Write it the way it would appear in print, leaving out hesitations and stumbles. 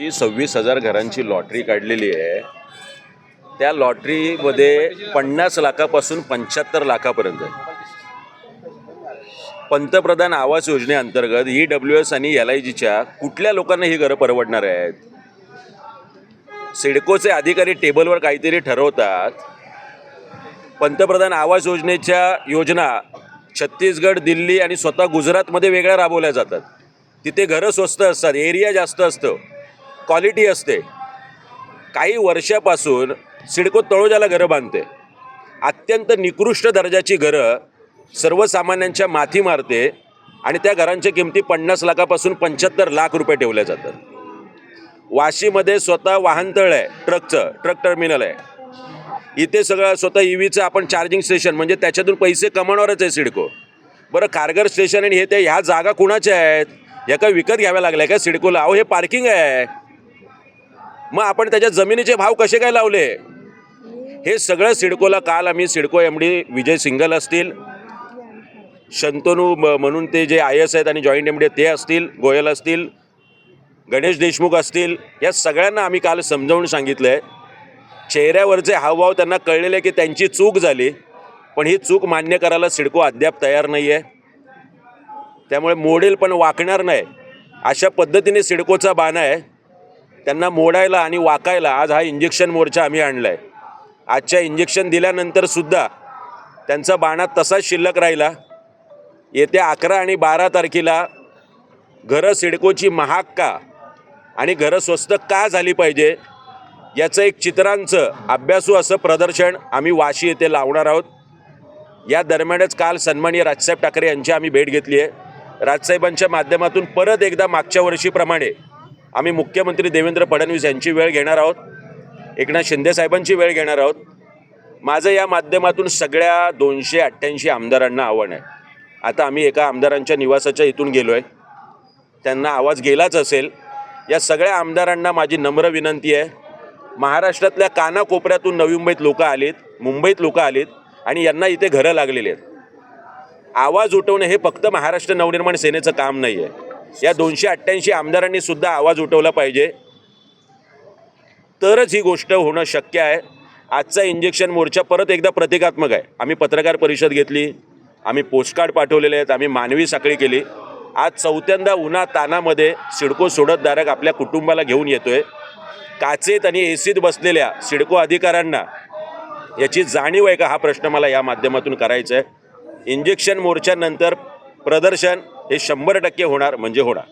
ही 26,000 घरांची लॉटरी काढलेली आहे. त्या लॉटरीमध्ये 50 लाखापासून 75 लाखापर्यंत आहे. पंतप्रधान आवास योजनेअंतर्गत EWS आणि LIGच्या कुठल्या लोकांना ही घरं परवडणार आहेत? सिडकोचे अधिकारी टेबलवर काहीतरी ठरवतात. पंतप्रधान आवास योजनेच्या योजना छत्तीसगड, दिल्ली आणि स्वतः गुजरातमध्ये वेगळ्या राबवल्या जातात. तिथे घरं स्वस्त असतात, एरिया जास्त असतं, क्वालिटी असते. काही वर्षापासून सिडको तळोजाला घरं बांधते. अत्यंत निकृष्ट दर्जाची घरं सर्वसामान्यांच्या माथी मारते आणि त्या घरांच्या किमती 50 लाखापासून 75 लाख रुपये ठेवल्या जातात. वाशीमध्ये स्वतः वाहनतळ आहे, ट्रक टर्मिनल आहे. इथे सगळं स्वतः EVचं आपण चार्जिंग स्टेशन, म्हणजे त्याच्यातून पैसे कमावणारच आहे सिडको. बरं, खारघर स्टेशन आणि ह्या जागा कुणाच्या आहेत? या काय विकत घ्याव्या लागल्या का सिडकोला? अहो, हे पार्किंग आहे. मग आपण त्याच्या जमिनीचे भाव कसे काय लावले? हे सगळं सिडकोला काल आम्ही सिडको MD विजय सिंगल असतील, शंतनू म्हणून ते जे IS आहेत आणि जॉईंट MD ते असतील, गोयल असतील, गणेश देशमुख असतील, या सगळ्यांना आम्ही काल समजावून सांगितलं आहे. चेहऱ्यावरचे हावभाव त्यांना कळलेले की त्यांची चूक झाली, पण ही चूक मान्य करायला सिडको अद्याप तयार नाही आहे. त्यामुळे मोडेल पण वाकणार नाही, अशा पद्धतीने सिडकोचा बाणा आहे. त्यांना मोडायला आणि वाकायला आज हा इंजेक्शन मोर्चा आम्ही आणला आहे. आजच्या इंजेक्शन दिल्यानंतर सुद्धा त्यांचा बाणा तसाच शिल्लक राहिला. येत्या 11 आणि 12 तारखेला घरं सिडकोची महाग का आणि घरं स्वस्त का झाली पाहिजे याचं एक चित्रांचं अभ्यासू असं प्रदर्शन आम्ही वाशी येथे लावणार आहोत. या दरम्यानच काल सन्माननीय राजसाहेब ठाकरे यांची आम्ही भेट घेतली आहे. राजसाहेबांच्या माध्यमातून परत एकदा मागच्या वर्षीप्रमाणे आम्ही मुख्यमंत्री देवेंद्र फडणवीस यांची वेळ घेणार आहोत, एकनाथ शिंदे साहेबांची वेळ घेणार आहोत. माझं या माध्यमातून सगळ्या 288 आमदारांना आव्हान आहे. आता आम्ही एका आमदारांच्या निवासाच्या इथून गेलो आहे, त्यांना आवाज गेलाच असेल. या सगळ्या आमदारांना माझी नम्र विनंती आहे, महाराष्ट्रातल्या कानाकोपऱ्यातून नवी मुंबईत लोक आलीत, मुंबईत लोक आलीत आणि यांना इथे घरं लागलेली आहेत. आवाज उठवणं हे फक्त महाराष्ट्र नवनिर्माण सेनेचं काम नाही आहे. या 288 आमदारांनी सुद्धा आवाज उठवला पाहिजे, तरच ही गोष्ट होणं शक्य आहे. आजचा इंजेक्शन मोर्चा परत एकदा प्रतिकात्मक आहे. आम्ही पत्रकार परिषद घेतली, आम्ही पोस्टकार्ड पाठवलेले आहेत, आम्ही मानवी साखळी केली. आज चौथ्यांदा उन्हा तानामध्ये सिडको सोडतधारक आपल्या कुटुंबाला घेऊन येतोय. काचेत आणि एसीत बसलेल्या सिडको अधिकाऱ्यांना याची जाणीव आहे का, हा प्रश्न मला या माध्यमातून करायचा आहे. इंजेक्शन मोर्चानंतर प्रदर्शन हे 100% होणार म्हणजे होणार.